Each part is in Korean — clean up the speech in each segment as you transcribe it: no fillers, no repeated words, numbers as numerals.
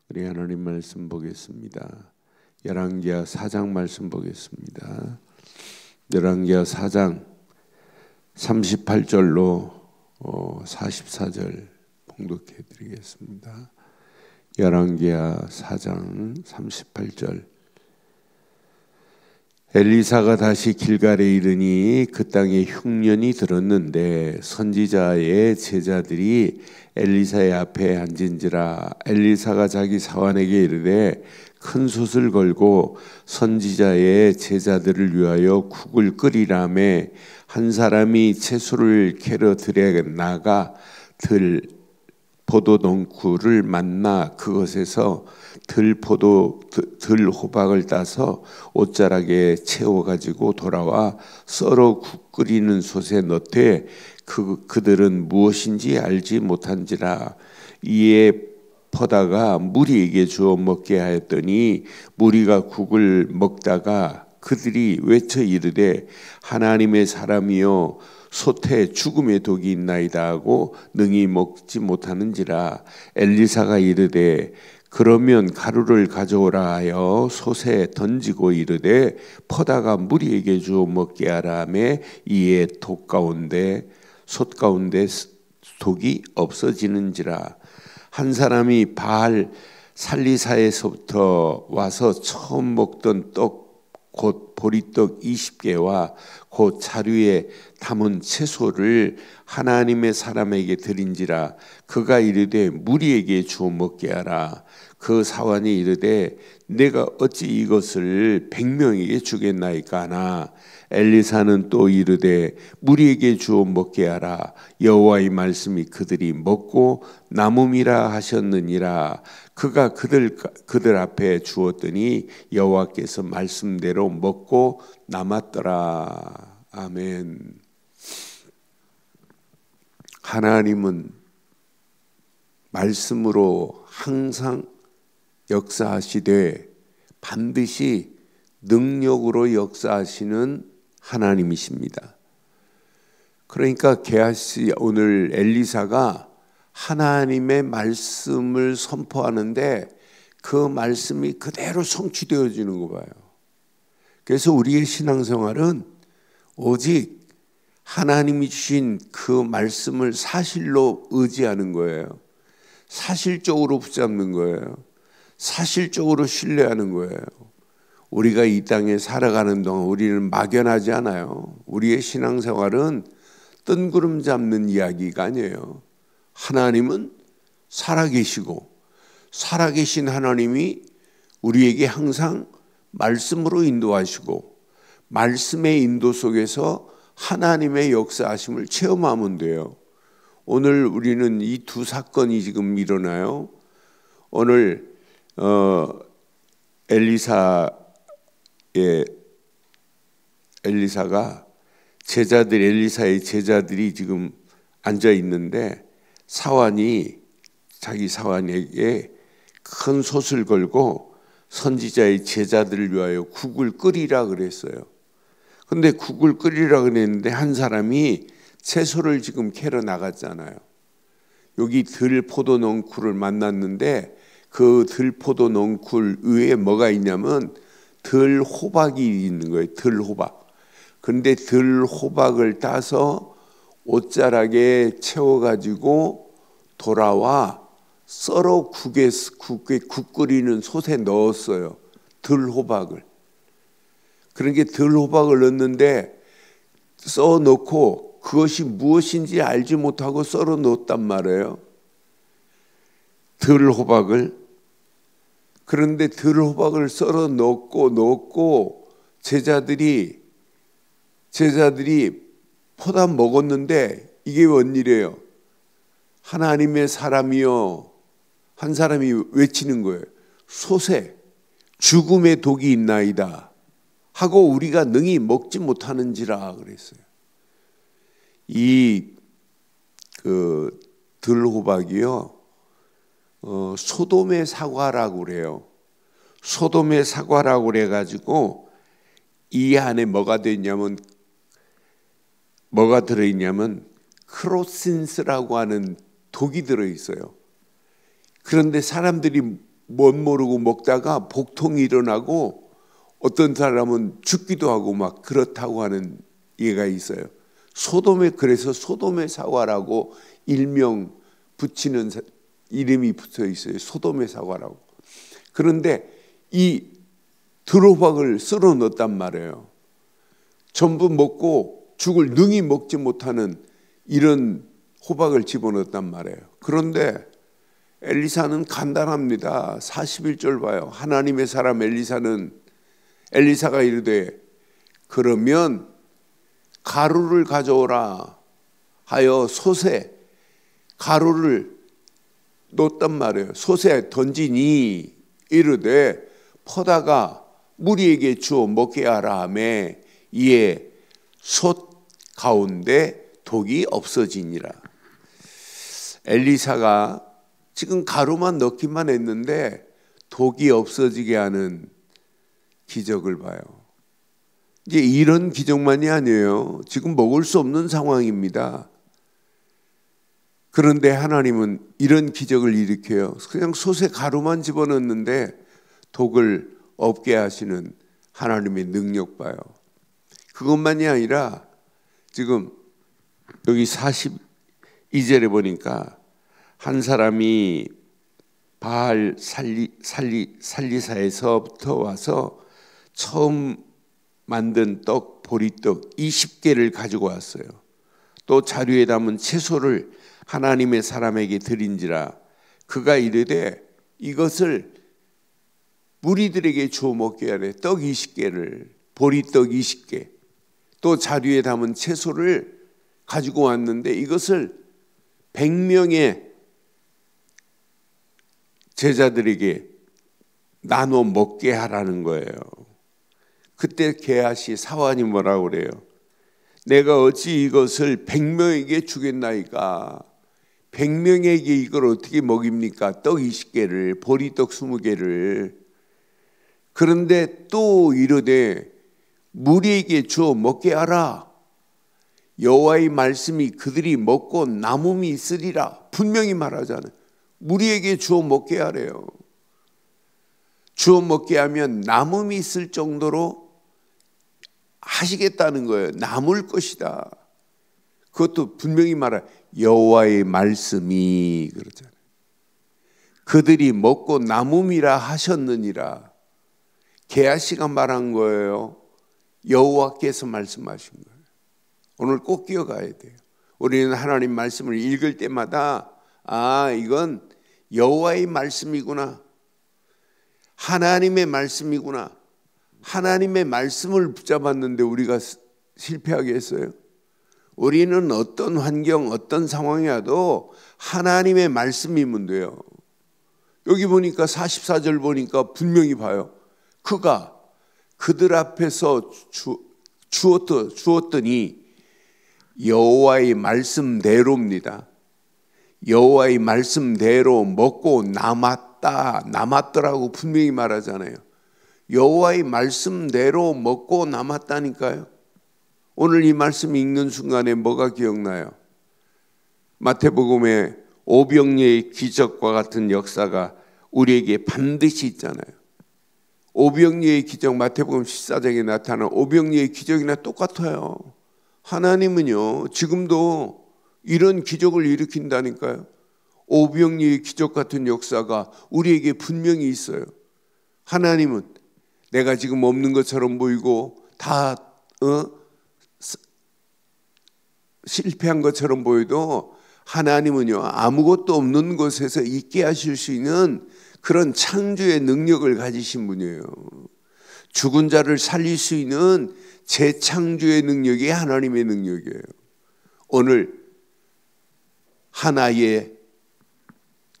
우리 하나님 말씀 보겠습니다. 열왕기하 4장 말씀 보겠습니다. 열왕기하 4장 38절로 44절 봉독해 드리겠습니다. 열왕기하 4장 38절. 엘리사가 다시 길갈에 이르니 그 땅에 흉년이 들었는데 선지자의 제자들이 엘리사의 앞에 앉은지라. 엘리사가 자기 사환에게 이르되 큰 솥을 걸고 선지자의 제자들을 위하여 국을 끓이라매 한 사람이 채소를 캐러 들에 나가 들 포도농쿨을 만나 그것에서 들 호박을 따서 옷자락에 채워 가지고 돌아와 썰어 국 끓이는 솥에 넣되 그들은 무엇인지 알지 못한지라. 이에 퍼다가 무리에게 주어 먹게 하였더니 무리가 국을 먹다가 그들이 외쳐 이르되 하나님의 사람이여 솥에 죽음의 독이 있나이다 하고 능히 먹지 못하는지라. 엘리사가 이르되 그러면 가루를 가져오라 하여 솥에 던지고 이르되 퍼다가 무리에게 주어 먹게 하라매 이에 솥 가운데 독이 없어지는지라. 한 사람이 바알 살리사에서부터 와서 처음 먹던 떡 곧 보리떡 20개와 곧 자루에 담은 채소를 하나님의 사람에게 드린지라. 그가 이르되 무리에게 주어 먹게 하라. 그 사환이 이르되 내가 어찌 이것을 100명에게 주겠나이까 하나. 엘리사는 또 이르되 무리에게 주어 먹게 하라. 여호와의 말씀이 그들이 먹고 남음이라 하셨느니라. 그가 그들 앞에 주었더니 여호와께서 말씀대로 먹고 남았더라. 아멘. 하나님은 말씀으로 항상 역사하시되 반드시 능력으로 역사하시는 하나님이십니다. 그러니까 게하시 오늘 엘리사가 하나님의 말씀을 선포하는데 그 말씀이 그대로 성취되어지는 거 봐요. 그래서 우리의 신앙생활은 오직 하나님이 주신 그 말씀을 사실로 의지하는 거예요. 사실적으로 붙잡는 거예요. 사실적으로 신뢰하는 거예요. 우리가 이 땅에 살아가는 동안 우리는 막연하지 않아요. 우리의 신앙생활은 뜬구름 잡는 이야기가 아니에요. 하나님은 살아계시고 살아계신 하나님이 우리에게 항상 말씀으로 인도하시고 말씀의 인도 속에서 하나님의 역사하심을 체험하면 돼요. 오늘 우리는 이 두 사건이 지금 일어나요. 오늘 엘리사가 엘리사의 제자들이 지금 앉아 있는데 자기 사환에게 큰 솥을 걸고 선지자의 제자들을 위하여 국을 끓이라 그랬어요. 근데 국을 끓이라 그랬는데 한 사람이 채소를 지금 캐러 나갔잖아요. 여기 들포도 넝쿨을 만났는데 그 들포도 넝쿨 위에 뭐가 있냐면 들호박이 있는 거예요. 들호박. 그런데 들호박을 따서 옷자락에 채워가지고 돌아와 썰어 국 끓이는 솥에 넣었어요. 들호박을. 그러니까 들호박을 넣는데 썰어 넣고 그것이 무엇인지 알지 못하고 썰어 넣었단 말이에요. 들호박을. 그런데 들호박을 썰어 넣고 제자들이 퍼다 먹었는데 이게 웬일이에요? 하나님의 사람이요. 한 사람이 외치는 거예요. 솥에 죽음의 독이 있나이다 하고 우리가 능히 먹지 못하는지라 그랬어요. 이 들호박이요. 소돔의 사과라고 그래요. 소돔의 사과라고 그래가지고 이 안에 뭐가 들어있냐면 크로신스라고 하는 독이 들어있어요. 그런데 사람들이 못 모르고 먹다가 복통이 일어나고 어떤 사람은 죽기도 하고 막 그렇다고 하는 예가 있어요. 그래서 소돔의 사과라고 일명 붙이는 이름이 붙어 있어요. 소돔의 사과라고. 그런데 이 들호박을 썰어 넣었단 말이에요. 전부 먹고 죽을 능히 먹지 못하는 이런 호박을 집어넣었단 말이에요. 그런데 엘리사는 간단합니다. 41절 봐요. 하나님의 사람 엘리사가 이르되 그러면 가루를 가져오라 하여 솥에 가루를 넣었단 말이에요. 솥에 던지니 이르되 퍼다가 무리에게 주어 먹게 하라 하며 이에 솥 가운데 독이 없어지니라. 엘리사가 지금 가루만 넣기만 했는데 독이 없어지게 하는 기적을 봐요. 이제 이런 기적만이 아니에요. 지금 먹을 수 없는 상황입니다. 그런데 하나님은 이런 기적을 일으켜요. 그냥 솥에 가루만 집어넣는데 독을 없게 하시는 하나님의 능력 봐요. 그것만이 아니라 지금 여기 42절에 보니까 한 사람이 바알 살리사에서부터 와서 처음 만든 떡 보리떡 20개를 가지고 왔어요. 또 자루에 담은 채소를 하나님의 사람에게 드린지라. 그가 이르되 이것을 무리들에게 주어 먹게 하래. 떡 20개를 보리떡 20개 또 자루에 담은 채소를 가지고 왔는데 이것을 100명의 제자들에게 나눠 먹게 하라는 거예요. 그때 게하시 사환이 뭐라고 그래요? 내가 어찌 이것을 100명에게 주겠나이까? 100명에게 이걸 어떻게 먹입니까? 떡 20개를 보리떡 20개를. 그런데 또 이르되 무리에게 주어 먹게 하라. 여호와의 말씀이 그들이 먹고 남음이 있으리라. 분명히 말하잖아요. 무리에게 주어 먹게 하래요. 주어 먹게 하면 남음이 있을 정도로 하시겠다는 거예요. 남을 것이다. 그것도 분명히 말해. 여호와의 말씀이 그러잖아요. 그들이 먹고 남음이라 하셨느니라. 게하시가 말한 거예요. 여호와께서 말씀하신 거예요. 오늘 꼭 기억해야 돼요. 우리는 하나님 말씀을 읽을 때마다 이건 여호와의 말씀이구나. 하나님의 말씀이구나. 하나님의 말씀을 붙잡았는데 우리가 실패하겠어요? 우리는 어떤 환경, 어떤 상황이라도 하나님의 말씀이면 돼요. 여기 보니까 44절 보니까 분명히 봐요. 그가 그들 앞에서 주었더니 여호와의 말씀대로입니다. 여호와의 말씀대로 먹고 남았더라고 분명히 말하잖아요. 여호와의 말씀대로 먹고 남았다니까요. 오늘 이 말씀 읽는 순간에 뭐가 기억나요? 마태복음의 오병이의 기적과 같은 역사가 우리에게 반드시 있잖아요. 오병이의 기적, 마태복음 14장에 나타난 오병이의 기적이나 똑같아요. 하나님은요 지금도 이런 기적을 일으킨다니까요. 오병이의 기적 같은 역사가 우리에게 분명히 있어요. 하나님은 내가 지금 없는 것처럼 보이고 다 실패한 것처럼 보여도 하나님은요 아무것도 없는 곳에서 있게 하실 수 있는 그런 창조의 능력을 가지신 분이에요. 죽은 자를 살릴 수 있는 재창조의 능력이 하나님의 능력이에요. 오늘 하나의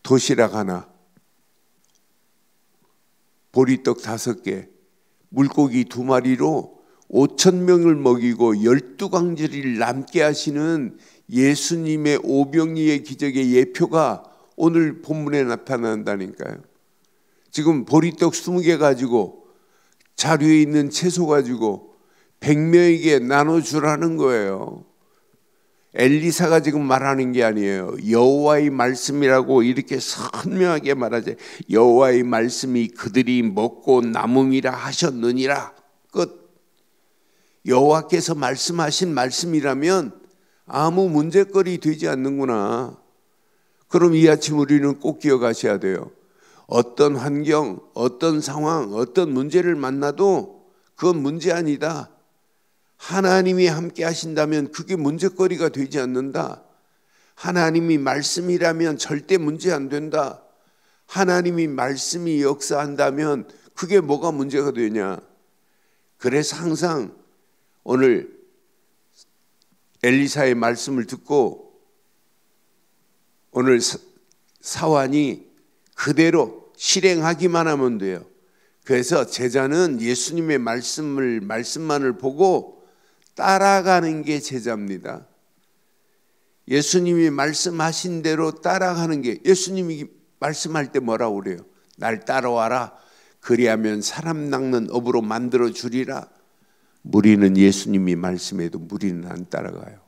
도시락 하나, 보리떡 5개, 물고기 2마리로 5,000명을 먹이고 12광주리를 남게 하시는 예수님의 오병이의 기적의 예표가 오늘 본문에 나타난다니까요. 지금 보리떡 20개 가지고 자루에 있는 채소 가지고 100명에게 나눠주라는 거예요. 엘리사가 지금 말하는 게 아니에요. 여호와의 말씀이라고 이렇게 선명하게 말하지. 여호와의 말씀이 그들이 먹고 남음이라 하셨느니라. 끝. 여호와께서 말씀하신 말씀이라면 아무 문제거리 되지 않는구나. 그럼 이 아침 우리는 꼭 기억하셔야 돼요. 어떤 환경, 어떤 상황, 어떤 문제를 만나도 그건 문제 아니다. 하나님이 함께 하신다면 그게 문제거리가 되지 않는다. 하나님이 말씀이라면 절대 문제 안 된다. 하나님이 말씀이 역사한다면 그게 뭐가 문제가 되냐. 그래서 항상 오늘 엘리사의 말씀을 듣고 오늘 사환이 그대로 실행하기만 하면 돼요. 그래서 제자는 예수님의 말씀만을 보고 따라가는 게 제자입니다. 예수님이 말씀하신 대로 따라가는 게, 예수님이 말씀할 때 뭐라고 그래요? 날 따라와라. 그리하면 사람 낚는 업으로 만들어 주리라. 무리는 예수님이 말씀해도 무리는 안 따라가요.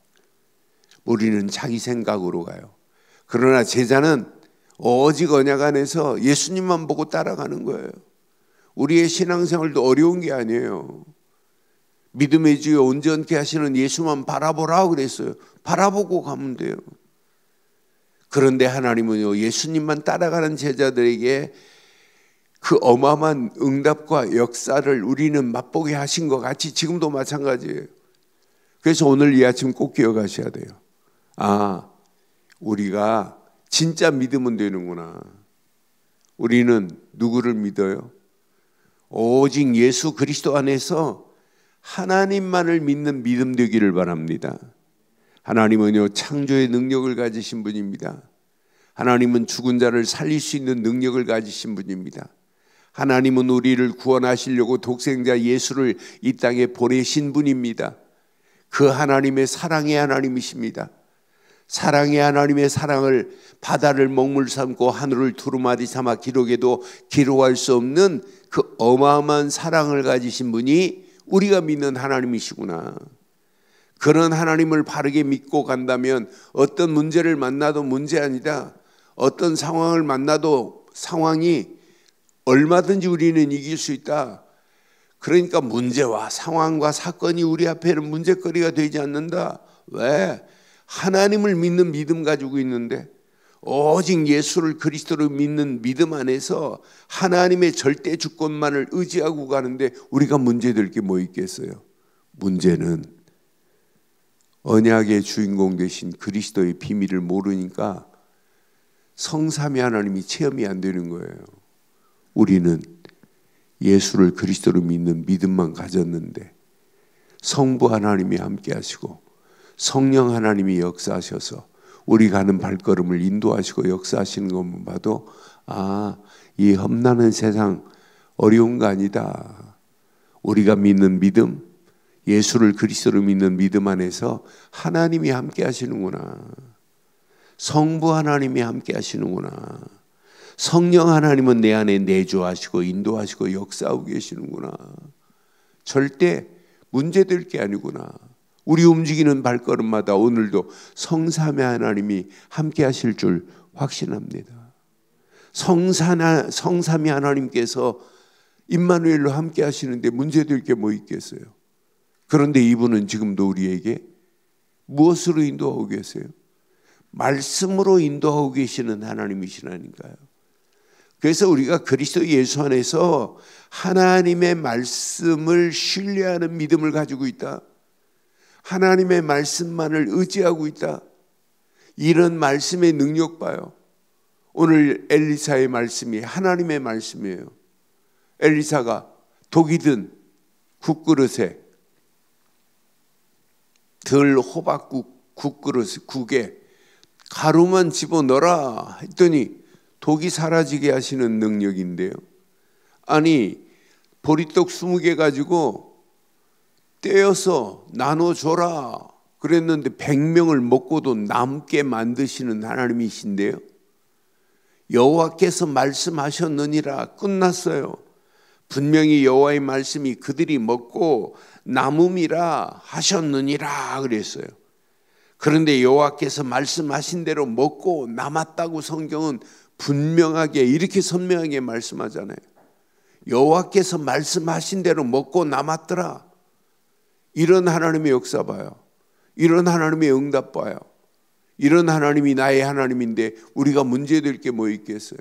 무리는 자기 생각으로 가요. 그러나 제자는 오직 언약 안에서 예수님만 보고 따라가는 거예요. 우리의 신앙생활도 어려운 게 아니에요. 믿음의 주여 온전케 하시는 예수만 바라보라고 그랬어요. 바라보고 가면 돼요. 그런데 하나님은요, 예수님만 따라가는 제자들에게 그 어마어마한 응답과 역사를 우리는 맛보게 하신 것 같이 지금도 마찬가지예요. 그래서 오늘 이 아침 꼭 기억하셔야 돼요. 아, 우리가 진짜 믿으면 되는구나. 우리는 누구를 믿어요? 오직 예수 그리스도 안에서 하나님만을 믿는 믿음 되기를 바랍니다. 하나님은요, 창조의 능력을 가지신 분입니다. 하나님은 죽은 자를 살릴 수 있는 능력을 가지신 분입니다. 하나님은 우리를 구원하시려고 독생자 예수를 이 땅에 보내신 분입니다. 그 하나님의 사랑의 하나님이십니다. 사랑의 하나님의 사랑을 바다를 먹물 삼고 하늘을 두루마리 삼아 기록해도 기록할 수 없는 그 어마어마한 사랑을 가지신 분이 우리가 믿는 하나님이시구나. 그런 하나님을 바르게 믿고 간다면 어떤 문제를 만나도 문제 아니다. 어떤 상황을 만나도 상황이 얼마든지 우리는 이길 수 있다. 그러니까 문제와 상황과 사건이 우리 앞에는 문제거리가 되지 않는다. 왜? 하나님을 믿는 믿음 가지고 있는데, 오직 예수를 그리스도를 믿는 믿음 안에서 하나님의 절대 주권만을 의지하고 가는데 우리가 문제될 게 뭐 있겠어요? 문제는 언약의 주인공 되신 그리스도의 비밀을 모르니까 성삼위 하나님이 체험이 안 되는 거예요. 우리는 예수를 그리스도로 믿는 믿음만 가졌는데 성부 하나님이 함께 하시고 성령 하나님이 역사하셔서 우리 가는 발걸음을 인도하시고 역사하시는 것만 봐도 아, 이 험난한 세상 어려운 거 아니다. 우리가 믿는 믿음, 예수를 그리스도로 믿는 믿음 안에서 하나님이 함께 하시는구나. 성부 하나님이 함께 하시는구나. 성령 하나님은 내 안에 내주하시고 인도하시고 역사하고 계시는구나. 절대 문제될 게 아니구나. 우리 움직이는 발걸음마다 오늘도 성삼위 하나님이 함께 하실 줄 확신합니다. 성삼위 하나님께서 임마누엘로 함께 하시는데 문제될 게 뭐 있겠어요? 그런데 이분은 지금도 우리에게 무엇으로 인도하고 계세요? 말씀으로 인도하고 계시는 하나님이시라니까요. 그래서 우리가 그리스도 예수 안에서 하나님의 말씀을 신뢰하는 믿음을 가지고 있다. 하나님의 말씀만을 의지하고 있다. 이런 말씀의 능력 봐요. 오늘 엘리사의 말씀이 하나님의 말씀이에요. 엘리사가 독이 든 국그릇에 들 호박국 국에 가루만 집어넣어라 했더니 독이 사라지게 하시는 능력인데요. 아니 보리떡 20개 가지고 떼어서 나눠줘라 그랬는데 100명을 먹고도 남게 만드시는 하나님이신데요. 여호와께서 말씀하셨느니라 끝났어요. 분명히 여호와의 말씀이 그들이 먹고 남음이라 하셨느니라 그랬어요. 그런데 여호와께서 말씀하신 대로 먹고 남았다고 성경은 분명하게 이렇게 선명하게 말씀하잖아요. 여호와께서 말씀하신 대로 먹고 남았더라. 이런 하나님의 역사 봐요. 이런 하나님의 응답 봐요. 이런 하나님이 나의 하나님인데 우리가 문제될 게 뭐 있겠어요?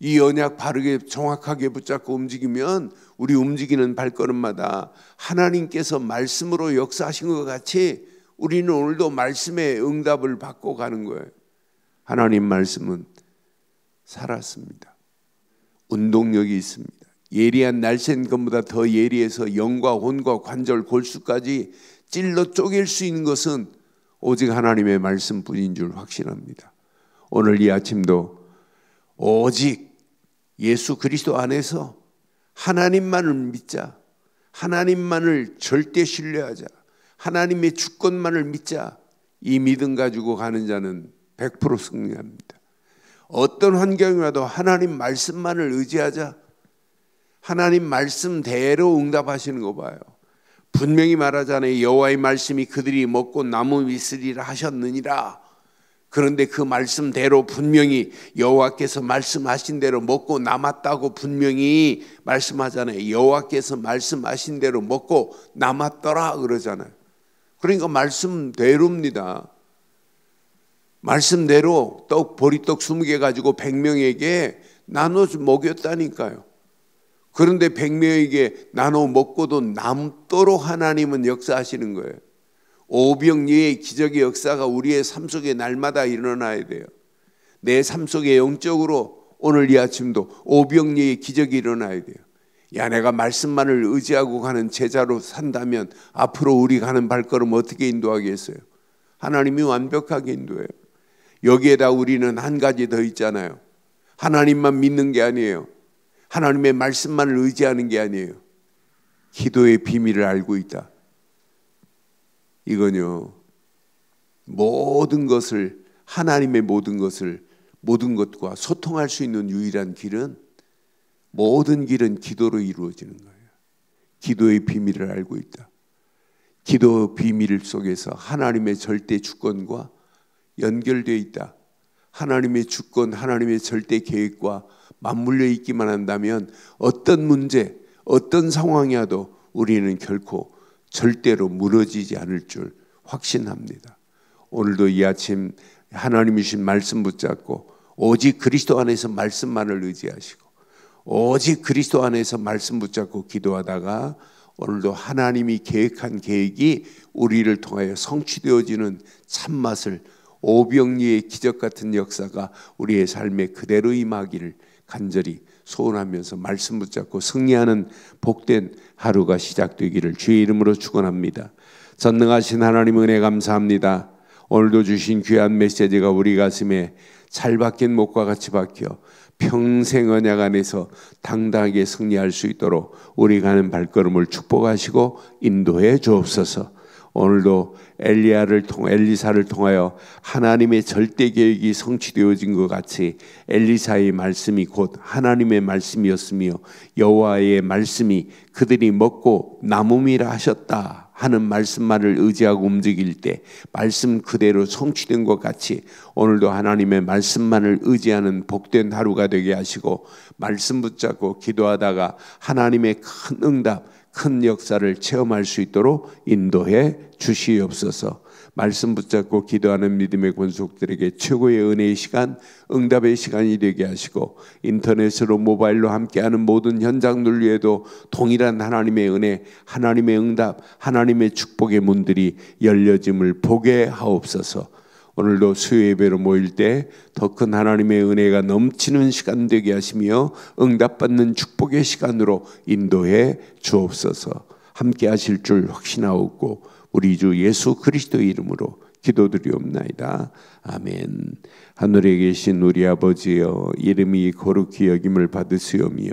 이 언약 바르게 정확하게 붙잡고 움직이면 우리 움직이는 발걸음마다 하나님께서 말씀으로 역사하신 것 같이 우리는 오늘도 말씀의 응답을 받고 가는 거예요. 하나님 말씀은 살았습니다. 운동력이 있습니다. 예리한 날쌘 것보다 더 예리해서 영과 혼과 관절 골수까지 찔러 쪼갤 수 있는 것은 오직 하나님의 말씀뿐인 줄 확신합니다. 오늘 이 아침도 오직 예수 그리스도 안에서 하나님만을 믿자. 하나님만을 절대 신뢰하자. 하나님의 주권만을 믿자. 이 믿음 가지고 가는 자는 100% 승리합니다. 어떤 환경이 와도 하나님 말씀만을 의지하자. 하나님 말씀대로 응답하시는 거 봐요. 분명히 말하잖아요. 여호와의 말씀이 그들이 먹고 남음이 있으리라 하셨느니라. 그런데 그 말씀대로 분명히 여호와께서 말씀하신 대로 먹고 남았다고 분명히 말씀하잖아요. 여호와께서 말씀하신 대로 먹고 남았더라 그러잖아요. 그러니까 말씀대로입니다. 말씀대로 보리떡 20개 가지고 100명에게 나눠 먹였다니까요. 그런데 100명에게 나눠 먹고도 남도록 하나님은 역사하시는 거예요. 오병이의 기적의 역사가 우리의 삶 속에 날마다 일어나야 돼요. 내 삶 속에 영적으로 오늘 이 아침도 오병이의 기적이 일어나야 돼요. 야, 내가 말씀만을 의지하고 가는 제자로 산다면 앞으로 우리 가는 발걸음 어떻게 인도하겠어요? 하나님이 완벽하게 인도해요. 여기에다 우리는 한 가지 더 있잖아요. 하나님만 믿는 게 아니에요. 하나님의 말씀만을 의지하는 게 아니에요. 기도의 비밀을 알고 있다. 이건요, 모든 것을, 하나님의 모든 것과 소통할 수 있는 유일한 길은, 모든 길은 기도로 이루어지는 거예요. 기도의 비밀을 알고 있다. 기도 비밀 속에서 하나님의 절대 주권과 연결되어 있다. 하나님의 주권, 하나님의 절대 계획과 맞물려 있기만 한다면 어떤 문제, 어떤 상황이 와도 우리는 결코 절대로 무너지지 않을 줄 확신합니다. 오늘도 이 아침 하나님이 주신 말씀 붙잡고 오직 그리스도 안에서 말씀만을 의지하시고 오직 그리스도 안에서 말씀 붙잡고 기도하다가 오늘도 하나님이 계획한 계획이 우리를 통하여 성취되어지는 참맛을, 오병이의 기적 같은 역사가 우리의 삶에 그대로 임하기를 간절히 소원하면서 말씀 붙잡고 승리하는 복된 하루가 시작되기를 주의 이름으로 축원합니다. 전능하신 하나님 은혜 감사합니다. 오늘도 주신 귀한 메시지가 우리 가슴에 잘 박힌 목과 같이 박혀 평생 언약 안에서 당당하게 승리할 수 있도록 우리 가는 발걸음을 축복하시고 인도해 주옵소서. 오늘도 엘리사를 통하여 하나님의 절대 계획이 성취되어진 것 같이 엘리사의 말씀이 곧 하나님의 말씀이었으며 여호와의 말씀이 그들이 먹고 남음이라 하셨다 하는 말씀만을 의지하고 움직일 때 말씀 그대로 성취된 것 같이 오늘도 하나님의 말씀만을 의지하는 복된 하루가 되게 하시고 말씀 붙잡고 기도하다가 하나님의 큰 응답, 큰 역사를 체험할 수 있도록 인도해 주시옵소서. 말씀 붙잡고 기도하는 믿음의 권속들에게 최고의 은혜의 시간, 응답의 시간이 되게 하시고 인터넷으로 모바일로 함께하는 모든 현장들 위에도 동일한 하나님의 은혜, 하나님의 응답, 하나님의 축복의 문들이 열려짐을 보게 하옵소서. 오늘도 수요 예배로 모일 때 더 큰 하나님의 은혜가 넘치는 시간 되게 하시며 응답받는 축복의 시간으로 인도해 주옵소서. 함께 하실 줄 확신하옵고 우리 주 예수 그리스도의 이름으로 기도드리옵나이다. 아멘. 하늘에 계신 우리 아버지여, 이름이 거룩히 여김을 받으시오며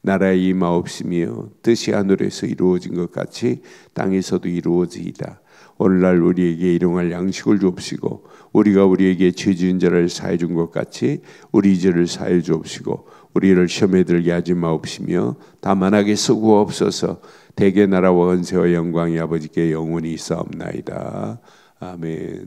나라의 임하옵시며 뜻이 하늘에서 이루어진 것 같이 땅에서도 이루어지이다. 오늘날 우리에게 일용할 양식을 주옵시고 우리가 우리에게 죄 지은 자를 사해 준 것 같이 우리 죄를 사해 주옵시고 우리를 시험에 들게 하지 마옵시며 다만하게 쓰구옵소서. 대개 나라와 권세와 영광이 아버지께 영원히 있사옵나이다. 아멘.